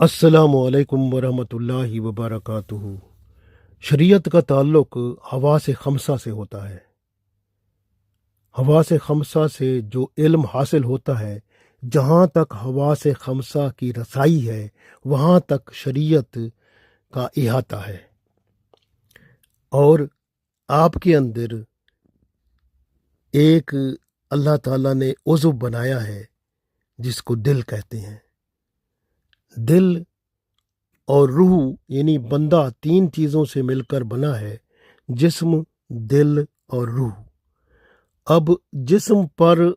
अस्सलामु अलैकुम वरहमतुल्लाहि वबरकातुहू। शरीयत का ताल्लुक हवा से खमसा से होता है। हवा से खमसा से जो इल्म हासिल होता है, जहाँ तक हवा से खमसा की रसाई है वहाँ तक शरीयत का इहाता है। और आपके अंदर एक अल्लाह ताला ने उज़्व बनाया है जिसको दिल कहते हैं। दिल और रूह यानी बंदा तीन चीज़ों से मिलकर बना है, जिस्म, दिल और रूह। अब जिस्म पर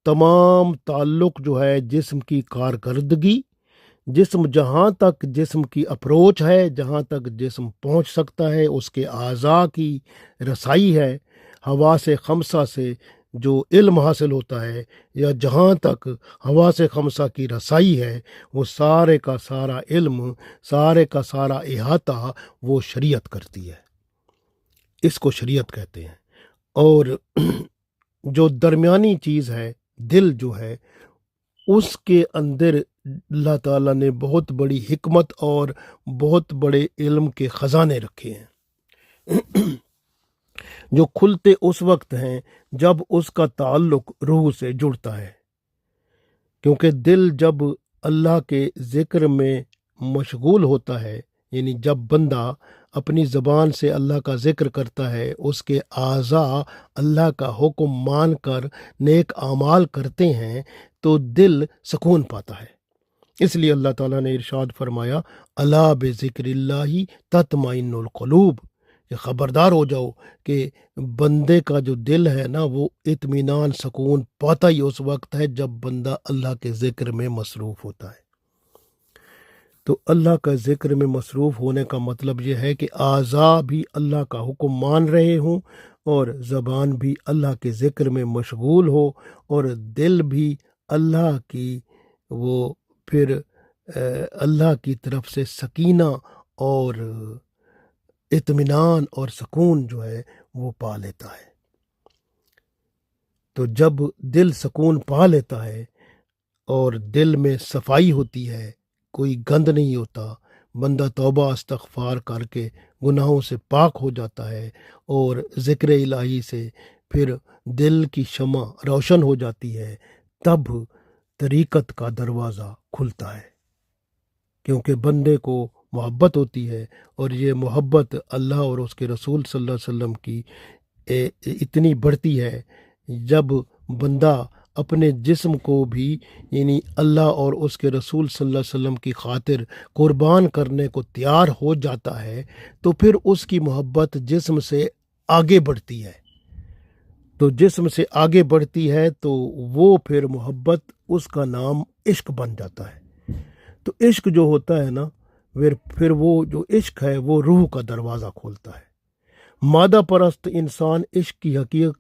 तमाम ताल्लुक जो है जिस्म की कारकर्दगी, जिस्म जहाँ तक जिस्म की अप्रोच है, जहाँ तक जिस्म पहुँच सकता है, उसके आज़ा की रसाई है। हवा से खमसा से जो इल्म हासिल होता है या जहाँ तक हवा से खमसा की रसाई है, वो सारे का सारा इल्म, सारे का सारा इहाता वो शरीयत करती है। इसको शरीयत कहते हैं। और जो दरमियानी चीज़ है, दिल जो है, उसके अंदर अल्लाह ताला ने बहुत बड़ी हिकमत और बहुत बड़े इल्म के ख़जाने रखे हैं जो खुलते उस वक्त हैं जब उसका ताल्लुक रूह से जुड़ता है। क्योंकि दिल जब अल्लाह के ज़िक्र में मशगूल होता है, यानी जब बंदा अपनी ज़बान से अल्लाह का ज़िक्र करता है, उसके आज़ा अल्लाह का हुक्म मान कर नेक आमाल करते हैं, तो दिल सुकून पाता है। इसलिए अल्लाह ताला ने इरशाद फरमाया, अला बिज़िक्रिल्लाहि तत्मइन्नुल क़ुलूब, कि ख़बरदार हो जाओ कि बंदे का जो दिल है ना, वो इत्मीनान सुकून पाता ही उस वक्त है जब बंदा अल्लाह के ज़िक्र में मसरूफ़ होता है। तो अल्लाह का ज़िक्र में मसरूफ़ होने का मतलब यह है कि आज़ा भी अल्लाह का हुक्म मान रहे हों और ज़बान भी अल्लाह के ज़िक्र में मशगूल हो और दिल भी अल्लाह की वो फिर अल्लाह की तरफ से सकीना और इत्मीनान और सुकून जो है वो पा लेता है। तो जब दिल सुकून पा लेता है और दिल में सफाई होती है, कोई गंद नहीं होता, बंदा तौबा इस्तग़फ़ार करके गुनाहों से पाक हो जाता है और ज़िक्र इलाही से फिर दिल की शमा रोशन हो जाती है, तब तरीक़त का दरवाज़ा खुलता है। क्योंकि बंदे को मोहब्बत होती है और ये मोहब्बत अल्लाह और उसके रसूल सल्लल्लाहु अलैहि वसल्लम की इतनी बढ़ती है, जब बंदा अपने जिस्म को भी यानी अल्लाह और उसके रसूल सल्लल्लाहु अलैहि वसल्लम की खातिर कुर्बान करने को तैयार हो जाता है, तो फिर उसकी मोहब्बत जिस्म से आगे बढ़ती है। तो जिस्म से आगे बढ़ती है तो वो फिर मोहब्बत, उसका नाम इश्क बन जाता है। तो इश्क जो होता है ना, फिर वो जो इश्क है वो रूह का दरवाज़ा खोलता है। मादा परस्त इंसान इश्क की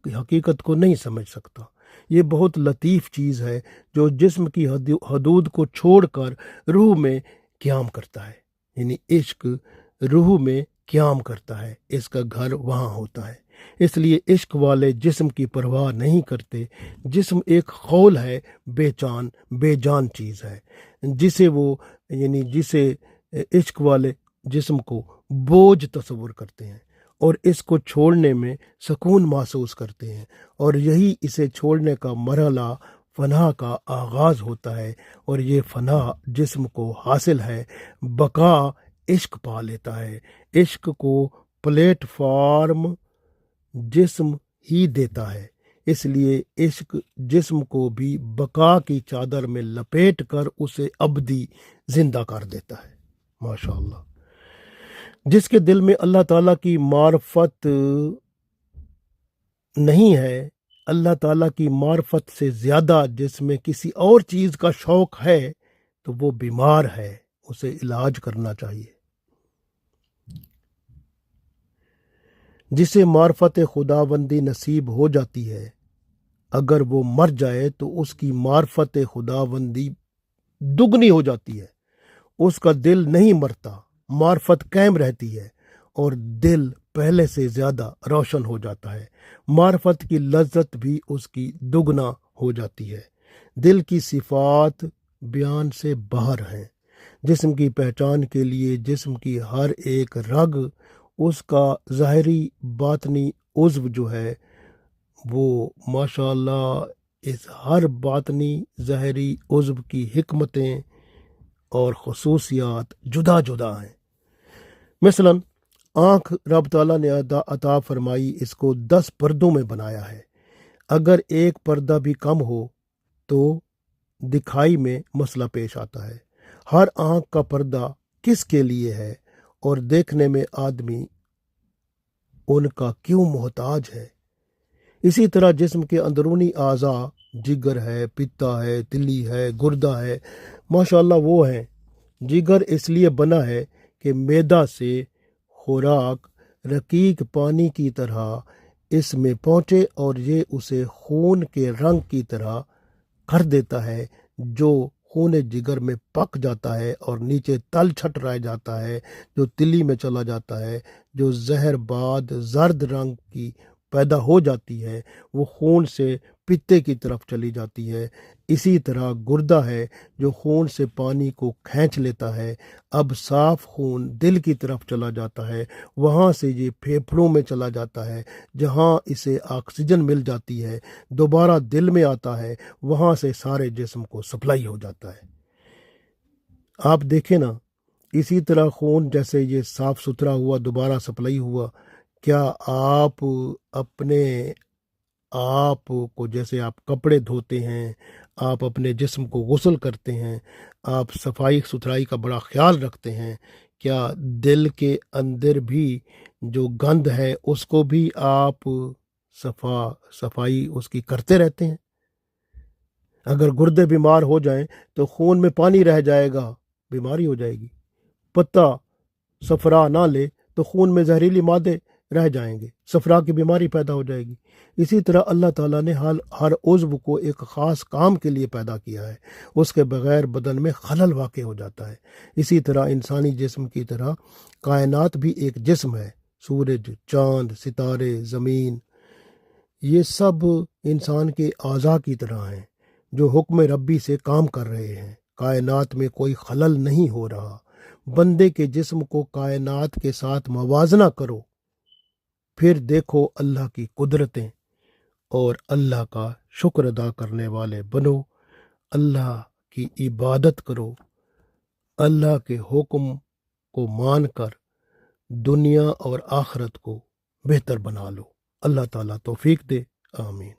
हकीकत को नहीं समझ सकता। ये बहुत लतीफ़ चीज़ है जो जिस्म की हदूद को छोड़कर रूह में क़याम करता है। यानी इश्क रूह में क़याम करता है, इसका घर वहाँ होता है। इसलिए इश्क वाले जिस्म की परवाह नहीं करते। जिस्म एक खौल है, बेजान चीज़ है, जिसे वो यानी जिसे इश्क वाले जिस्म को बोझ तस्वुर करते हैं और इसको छोड़ने में सुकून महसूस करते हैं। और यही इसे छोड़ने का मरहला फनाह का आगाज़ होता है और ये फनाह जिस्म को हासिल है। बका इश्क पा लेता है। इश्क को प्लेटफार्म जिस्म ही देता है। इसलिए इश्क जिस्म को भी बका की चादर में लपेट कर उसे अबदी जिंदा कर देता है। माशाअल्लाह। जिसके दिल में अल्लाह ताला की मार्फत नहीं है, अल्लाह ताला की मार्फत से ज़्यादा जिसमें किसी और चीज़ का शौक़ है, तो वो बीमार है, उसे इलाज करना चाहिए। जिसे मार्फत खुदाबंदी नसीब हो जाती है, अगर वो मर जाए तो उसकी मार्फत खुदाबंदी दुगनी हो जाती है। उसका दिल नहीं मरता, मार्फत कायम रहती है और दिल पहले से ज़्यादा रोशन हो जाता है। मार्फत की लज्जत भी उसकी दुगना हो जाती है। दिल की सिफात बयान से बाहर हैं। جسم کی پہچان کے لیے جسم کی ہر ایک رگ، اس کا ظاہری باطنی عضو جو ہے وہ ماشاءاللہ اس ہر باطنی ظاہری عضو کی حکمتیں اور خصوصیات جدا جدا ہیں۔ مثلا آنکھ رب تعالیٰ نے عطا فرمائی، اس کو 10 پردوں میں بنایا ہے۔ اگر ایک پردہ بھی کم ہو تو دکھائی میں مسئلہ پیش آتا ہے۔ ہر آنکھ کا پردہ کس کے لیے ہے اور دیکھنے میں آدمی ان کا کیوں محتاج ہے؟ اسی طرح جسم کے اندرونی اعضاء، جگر ہے، پتا ہے، تلی ہے، گردہ ہے، ماشاءاللہ وہ ہیں۔ جگر اس لیے بنا ہے کہ معدہ سے خوراک رقیق پانی کی طرح اس میں پہنچے اور یہ اسے خون کے رنگ کی طرح کر دیتا ہے، جو خون جگر میں پک جاتا ہے اور نیچے تل چھٹ رہ جاتا ہے، جو تلی میں چلا جاتا ہے، جو زہر بعد زرد رنگ کی پیدا ہو جاتی ہے، وہ خون سے پتے کی طرف چلی جاتی ہے۔ اسی طرح گردہ ہے جو خون سے پانی کو کھینچ لیتا ہے، اب صاف خون دل کی طرف چلا جاتا ہے، وہاں سے یہ پھیپھڑوں میں چلا جاتا ہے، جہاں اسے آکسیجن مل جاتی ہے، دوبارہ دل میں آتا ہے، وہاں سے سارے جسم کو سپلائی ہو جاتا ہے۔ آپ دیکھیں نا، اسی طرح خون جیسے یہ صاف ستھرا ہوا، دوبارہ سپلائی ہوا، کیا آپ اپنے آپ کو، جیسے آپ کپڑے دھوتے ہیں، آپ اپنے جسم کو غسل کرتے ہیں، آپ صفائی ستھرائی کا بڑا خیال رکھتے ہیں، کیا دل کے اندر بھی جو گند ہے اس کو بھی آپ صفائی اس کی کرتے رہتے ہیں؟ اگر گردے بیمار ہو جائیں تو خون میں پانی رہ جائے گا، بیماری ہو جائے گی۔ پتا صفرا نہ لے تو خون میں زہریلی مادے رہ جائیں گے، صفرا کی بیماری پیدا ہو جائے گی۔ اسی طرح اللہ تعالیٰ نے ہر عضو کو ایک خاص کام کے لیے پیدا کیا ہے، اس کے بغیر بدن میں خلل واقع ہو جاتا ہے۔ اسی طرح انسانی جسم کی طرح کائنات بھی ایک جسم ہے، سورج، چاند، ستارے، زمین، یہ سب انسان کے اعضاء کی طرح ہیں جو حکم ربی سے کام کر رہے ہیں۔ کائنات میں کوئی خلل نہیں ہو رہا۔ بندے کے جسم کو کائنات کے ساتھ موازنہ کرو، پھر دیکھو اللہ کی قدرتیں اور اللہ کا شکر ادا کرنے والے بنو، اللہ کی عبادت کرو، اللہ کے حکم کو مان کر دنیا اور آخرت کو بہتر بنا لو۔ اللہ تعالیٰ توفیق دے، آمین۔